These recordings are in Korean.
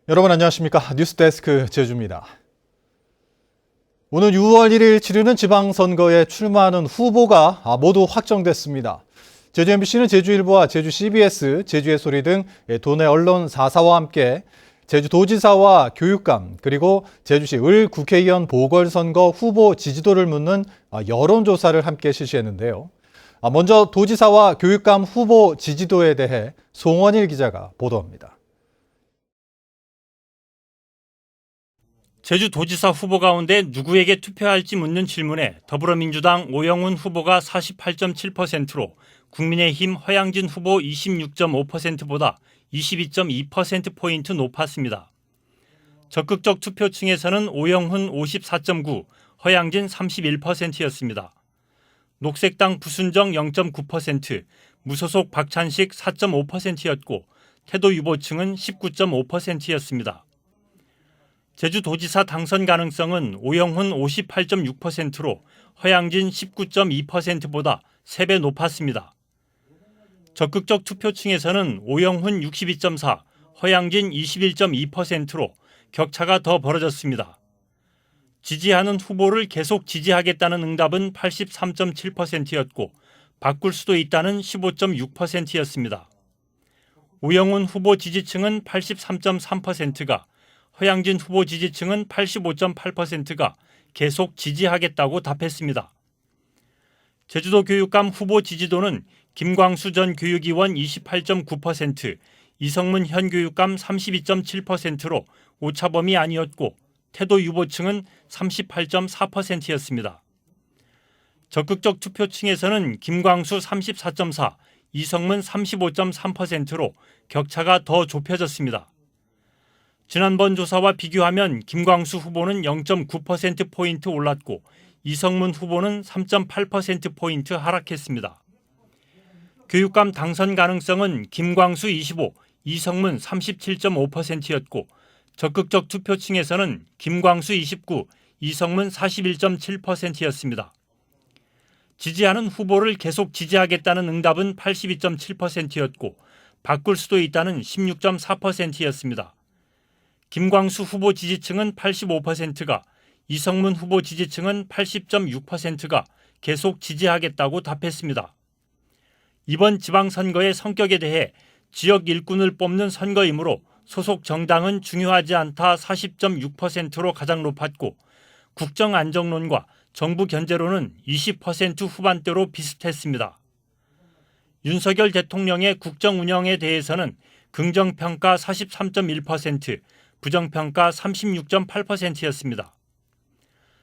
여러분 안녕하십니까? 뉴스데스크 제주입니다. 오늘 6월 1일 치르는 지방선거에 출마하는 후보가 모두 확정됐습니다. 제주 MBC는 제주일보와 제주 CBS, 제주의 소리 등 도내 언론 4사와 함께 제주도지사와 교육감 그리고 제주시 을 국회의원 보궐선거 후보 지지도를 묻는 여론조사를 함께 실시했는데요. 먼저 도지사와 교육감 후보 지지도에 대해 송원일 기자가 보도합니다. 제주도지사 후보 가운데 누구에게 투표할지 묻는 질문에 더불어민주당 오영훈 후보가 48.7%로 국민의힘 허양진 후보 26.5%보다 22.2%포인트 높았습니다. 적극적 투표층에서는 오영훈 54.9%, 허양진 31%였습니다. 녹색당 부순정 0.9%, 무소속 박찬식 4.5%였고 태도 유보층은 19.5%였습니다. 제주도지사 당선 가능성은 오영훈 58.6%로 허양진 19.2%보다 3배 높았습니다. 적극적 투표층에서는 오영훈 62.4%, 허양진 21.2%로 격차가 더 벌어졌습니다. 지지하는 후보를 계속 지지하겠다는 응답은 83.7%였고 바꿀 수도 있다는 15.6%였습니다. 오영훈 후보 지지층은 83.3%가 허양진 후보 지지층은 85.8%가 계속 지지하겠다고 답했습니다. 제주도 교육감 후보 지지도는 김광수 전 교육위원 28.9%, 이성문 현 교육감 32.7%로 오차범위 아니었고 태도 유보층은 38.4%였습니다. 적극적 투표층에서는 김광수 34.4%, 이성문 35.3%로 격차가 더 좁혀졌습니다. 지난번 조사와 비교하면 김광수 후보는 0.9%포인트 올랐고 이성문 후보는 3.8%포인트 하락했습니다. 교육감 당선 가능성은 김광수 25%, 이성문 37.5%였고 적극적 투표층에서는 김광수 29%, 이성문 41.7%였습니다. 지지하는 후보를 계속 지지하겠다는 응답은 82.7%였고 바꿀 수도 있다는 16.4%였습니다. 김광수 후보 지지층은 85%가, 이성문 후보 지지층은 80.6%가 계속 지지하겠다고 답했습니다. 이번 지방선거의 성격에 대해 지역 일꾼을 뽑는 선거이므로 소속 정당은 중요하지 않다 40.6%로 가장 높았고 국정안정론과 정부 견제론은 20% 후반대로 비슷했습니다. 윤석열 대통령의 국정 운영에 대해서는 긍정평가 43.1%, 부정평가 36.8%였습니다.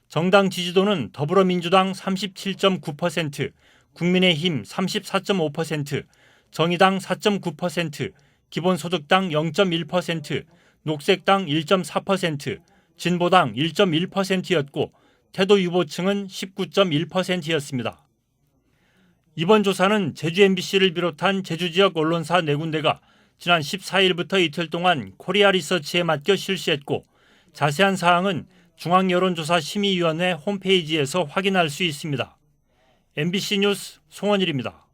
정당 지지도는 더불어민주당 37.9%, 국민의힘 34.5%, 정의당 4.9%, 기본소득당 0.1%, 녹색당 1.4%, 진보당 1.1%였고 태도 유보층은 19.1%였습니다. 이번 조사는 제주 MBC를 비롯한 제주 지역 언론사 4군데가 지난 14일부터 이틀 동안 코리아 리서치에 맡겨 실시했고 자세한 사항은 중앙여론조사심의위원회 홈페이지에서 확인할 수 있습니다. MBC 뉴스 송원일입니다.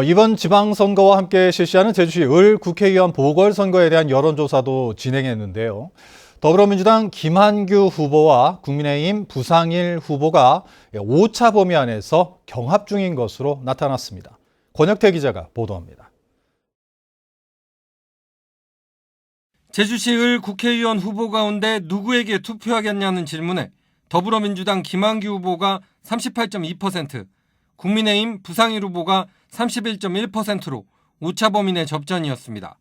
이번 지방선거와 함께 실시하는 제주시 을 국회의원 보궐선거에 대한 여론조사도 진행했는데요. 더불어민주당 김한규 후보와 국민의힘 부상일 후보가 오차 범위 안에서 경합 중인 것으로 나타났습니다. 권혁태 기자가 보도합니다. 제주시 을 국회의원 후보 가운데 누구에게 투표하겠냐는 질문에 더불어민주당 김한규 후보가 38.2%, 국민의힘 부상일 후보가 31.1%로 오차 범위 내 접전이었습니다.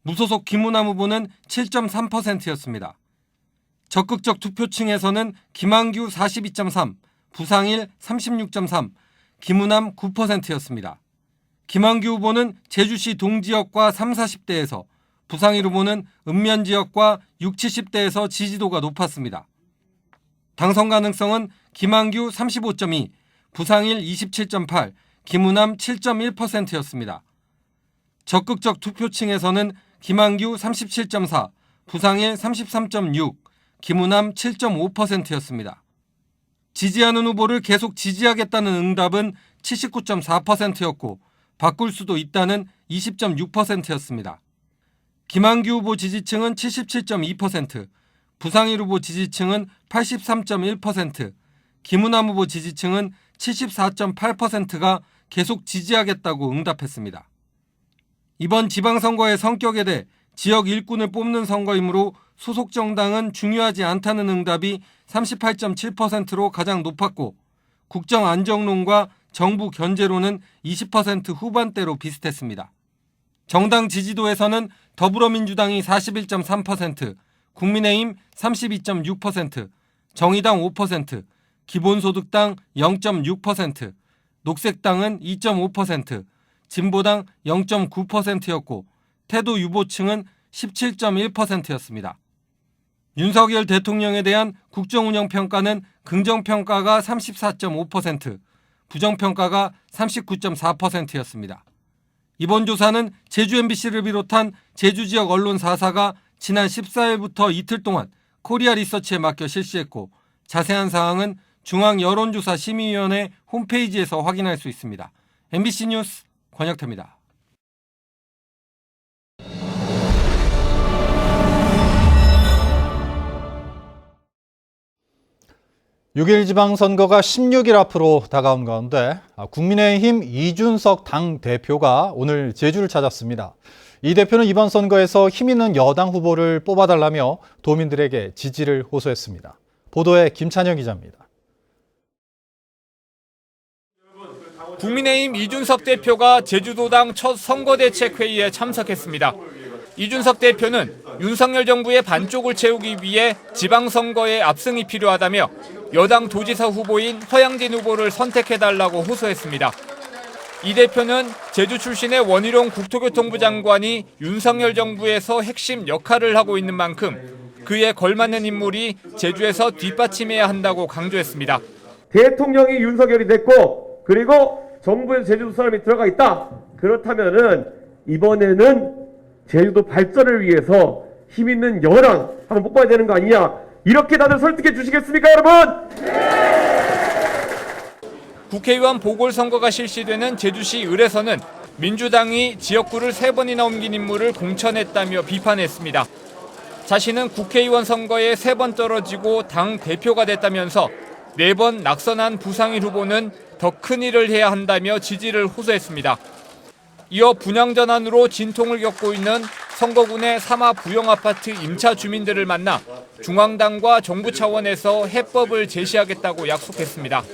무소속 김우남 후보는 7.3%였습니다. 적극적 투표층에서는 김한규 42.3%, 부상일 36.3%, 김우남 9%였습니다. 김한규 후보는 제주시 동지역과 3, 40대에서, 부상일 후보는 읍면 지역과 6, 70대에서 지지도가 높았습니다. 당선 가능성은 김한규 35.2%, 부상일 27.8%, 김우남 7.1%였습니다. 적극적 투표층에서는 김한규 37.4%, 부상일 33.6%, 김우남 7.5%였습니다. 지지하는 후보를 계속 지지하겠다는 응답은 79.4%였고 바꿀 수도 있다는 20.6%였습니다. 김한규 후보 지지층은 77.2%, 부상일 후보 지지층은 83.1%, 김은남 후보 지지층은 74.8%가 계속 지지하겠다고 응답했습니다. 이번 지방선거의 성격에 대해 지역 일꾼을 뽑는 선거이므로 소속 정당은 중요하지 않다는 응답이 38.7%로 가장 높았고 국정 안정론과 정부 견제론은 20% 후반대로 비슷했습니다. 정당 지지도에서는 더불어민주당이 41.3%, 국민의힘 32.6%, 정의당 5%, 기본소득당 0.6%, 녹색당은 2.5%, 진보당 0.9%였고 태도 유보층은 17.1%였습니다. 윤석열 대통령에 대한 국정운영평가는 긍정평가가 34.5%, 부정평가가 39.4%였습니다. 이번 조사는 제주 MBC를 비롯한 제주 지역 언론 4사가 지난 14일부터 이틀 동안 코리아 리서치에 맡겨 실시했고 자세한 사항은 중앙여론조사심의위원회 홈페이지에서 확인할 수 있습니다. MBC 뉴스 권혁태입니다. 6일 지방선거가 16일 앞으로 다가온 가운데 국민의힘 이준석 당대표가 오늘 제주를 찾았습니다. 이 대표는 이번 선거에서 힘있는 여당 후보를 뽑아달라며 도민들에게 지지를 호소했습니다. 보도에 김찬영 기자입니다. 국민의힘 이준석 대표가 제주도당 첫 선거대책회의에 참석했습니다. 이준석 대표는 윤석열 정부의 반쪽을 채우기 위해 지방선거에 압승이 필요하다며 여당 도지사 후보인 허양진 후보를 선택해달라고 호소했습니다. 이 대표는 제주 출신의 원희룡 국토교통부 장관이 윤석열 정부에서 핵심 역할을 하고 있는 만큼 그에 걸맞는 인물이 제주에서 뒷받침해야 한다고 강조했습니다. 대통령이 윤석열이 됐고 그리고 정부에서 제주도 사람이 들어가 있다. 그렇다면은 이번에는 제주도 발전을 위해서 힘있는 여당 한번 뽑아야 되는 거 아니냐. 이렇게 다들 설득해 주시겠습니까, 여러분? 국회의원 보궐선거가 실시되는 제주시 을에서는 민주당이 지역구를 3번이나 옮긴 인물을 공천했다며 비판했습니다. 자신은 국회의원 선거에 3번 떨어지고 당 대표가 됐다면서 4번 낙선한 부상일 후보는 더 큰 일을 해야 한다며 지지를 호소했습니다. 이어 분양 전환으로 진통을 겪고 있는 성거군의 사마 부영아파트 임차 주민들을 만나 중앙당과 정부 차원에서 해법을 제시하겠다고 약속했습니다.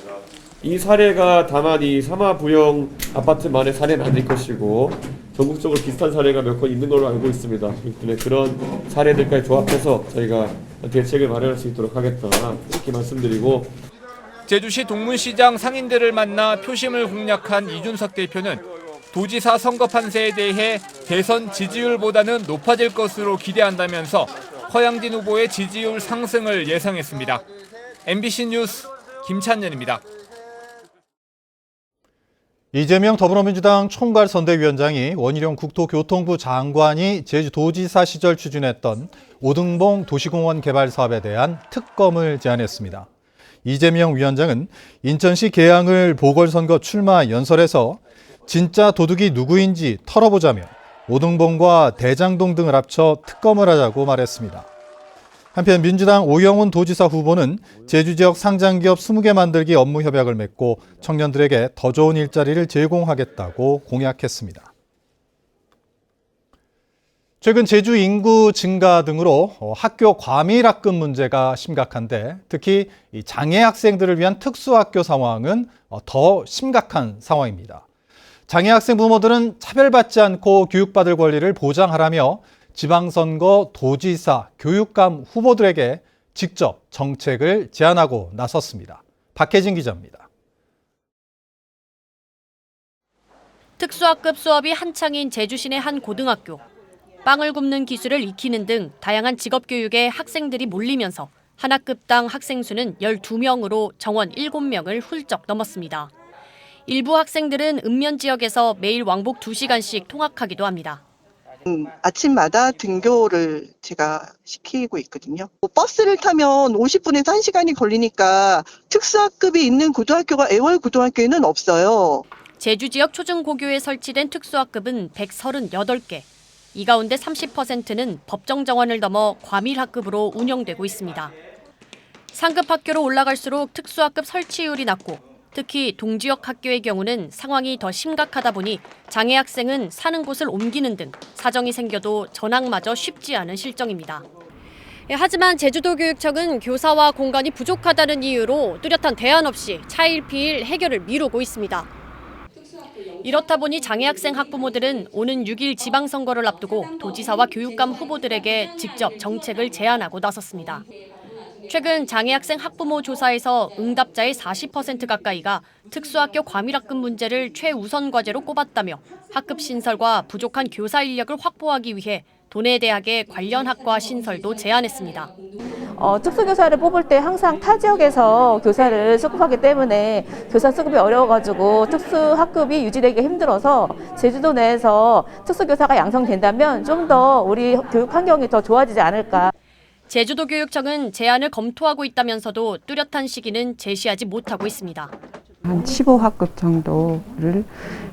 이 사례가 다만 이 사마 부영 아파트만의 사례는 아닐 것이고 전국적으로 비슷한 사례가 몇 건 있는 걸로 알고 있습니다. 그런 사례들까지 조합해서 저희가 대책을 마련할 수 있도록 하겠다 이렇게 말씀드리고, 제주시 동문시장 상인들을 만나 표심을 공략한 이준석 대표는 도지사 선거 판세에 대해 대선 지지율보다는 높아질 것으로 기대한다면서 허양진 후보의 지지율 상승을 예상했습니다. MBC 뉴스 김찬현입니다. 이재명 더불어민주당 총괄선대위원장이 원희룡 국토교통부 장관이 제주도지사 시절 추진했던 오등봉 도시공원 개발 사업에 대한 특검을 제안했습니다. 이재명 위원장은 인천시 계양을 보궐선거 출마 연설에서 진짜 도둑이 누구인지 털어보자며 오등봉과 대장동 등을 합쳐 특검을 하자고 말했습니다. 한편 민주당 오영훈 도지사 후보는 제주 지역 상장기업 20개 만들기 업무 협약을 맺고 청년들에게 더 좋은 일자리를 제공하겠다고 공약했습니다. 최근 제주 인구 증가 등으로 학교 과밀학급 문제가 심각한데 특히 장애 학생들을 위한 특수학교 상황은 더 심각한 상황입니다. 장애 학생 부모들은 차별받지 않고 교육받을 권리를 보장하라며 지방선거 도지사, 교육감 후보들에게 직접 정책을 제안하고 나섰습니다. 박혜진 기자입니다. 특수학급 수업이 한창인 제주시내 한 고등학교. 빵을 굽는 기술을 익히는 등 다양한 직업교육에 학생들이 몰리면서 한 학급당 학생 수는 12명으로 정원 7명을 훌쩍 넘었습니다. 일부 학생들은 읍면 지역에서 매일 왕복 2시간씩 통학하기도 합니다. 아침마다 등교를 제가 시키고 있거든요. 버스를 타면 50분에서 1시간이 걸리니까 특수학급이 있는 고등학교가 애월 고등학교에는 없어요. 제주 지역 초중고교에 설치된 특수학급은 138개. 이 가운데 30%는 법정 정원을 넘어 과밀학급으로 운영되고 있습니다. 상급 학교로 올라갈수록 특수학급 설치율이 낮고 특히 동지역 학교의 경우는 상황이 더 심각하다 보니 장애 학생은 사는 곳을 옮기는 등 사정이 생겨도 전학마저 쉽지 않은 실정입니다. 하지만 제주도교육청은 교사와 공간이 부족하다는 이유로 뚜렷한 대안 없이 차일피일 해결을 미루고 있습니다. 이렇다 보니 장애학생 학부모들은 오는 6일 지방선거를 앞두고 도지사와 교육감 후보들에게 직접 정책을 제안하고 나섰습니다. 최근 장애학생 학부모 조사에서 응답자의 40% 가까이가 특수학교 과밀학급 문제를 최우선 과제로 꼽았다며 학급 신설과 부족한 교사 인력을 확보하기 위해 도내대학의 관련 학과 신설도 제안했습니다. 특수교사를 뽑을 때 항상 타 지역에서 교사를 수급하기 때문에 교사 수급이 어려워가지고 특수학급이 유지되기 힘들어서 제주도 내에서 특수교사가 양성된다면 좀 더 우리 교육 환경이 더 좋아지지 않을까. 제주도교육청은 제안을 검토하고 있다면서도 뚜렷한 시기는 제시하지 못하고 있습니다. 한 15학급 정도를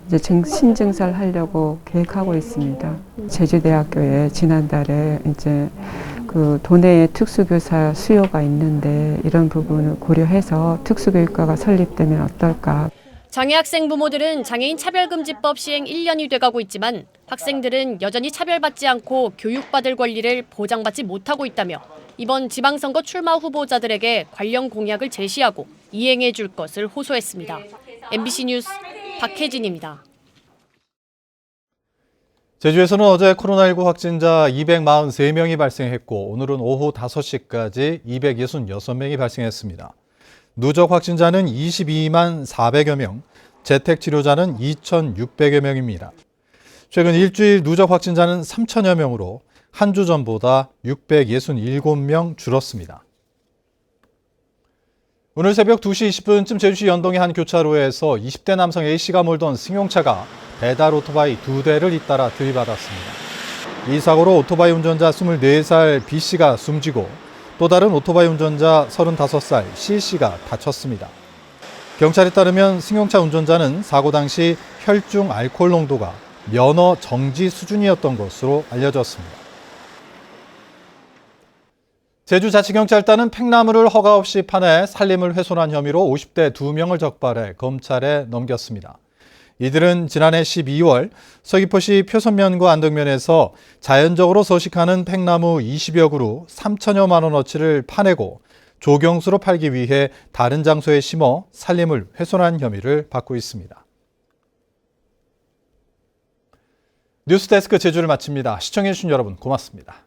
이제 신증설하려고 계획하고 있습니다. 제주대학교에 지난달에 이제 그 도내에 특수교사 수요가 있는데 이런 부분을 고려해서 특수교육과가 설립되면 어떨까. 장애학생 부모들은 장애인 차별금지법 시행 1년이 돼가고 있지만 학생들은 여전히 차별받지 않고 교육받을 권리를 보장받지 못하고 있다며 이번 지방선거 출마 후보자들에게 관련 공약을 제시하고 이행해 줄 것을 호소했습니다. MBC 뉴스 박혜진입니다. 제주에서는 어제 코로나19 확진자 243명이 발생했고 오늘은 오후 5시까지 266명이 발생했습니다. 누적 확진자는 22만 400여 명, 재택치료자는 2,600여 명입니다. 최근 일주일 누적 확진자는 3천여 명으로 한 주 전보다 667명 줄었습니다. 오늘 새벽 2시 20분쯤 제주시 연동의 한 교차로에서 20대 남성 A씨가 몰던 승용차가 배달 오토바이 2대를 잇따라 들이받았습니다. 이 사고로 오토바이 운전자 24살 B씨가 숨지고 또 다른 오토바이 운전자 35살 C씨가 다쳤습니다. 경찰에 따르면 승용차 운전자는 사고 당시 혈중 알코올 농도가 면허 정지 수준이었던 것으로 알려졌습니다. 제주자치경찰단은 팽나무를 허가 없이 파내 산림을 훼손한 혐의로 50대 2명을 적발해 검찰에 넘겼습니다. 이들은 지난해 12월 서귀포시 표선면과 안덕면에서 자연적으로 서식하는 팽나무 20여 그루 3천여만 원어치를 파내고 조경수로 팔기 위해 다른 장소에 심어 산림을 훼손한 혐의를 받고 있습니다. 뉴스데스크 제주를 마칩니다. 시청해주신 여러분 고맙습니다.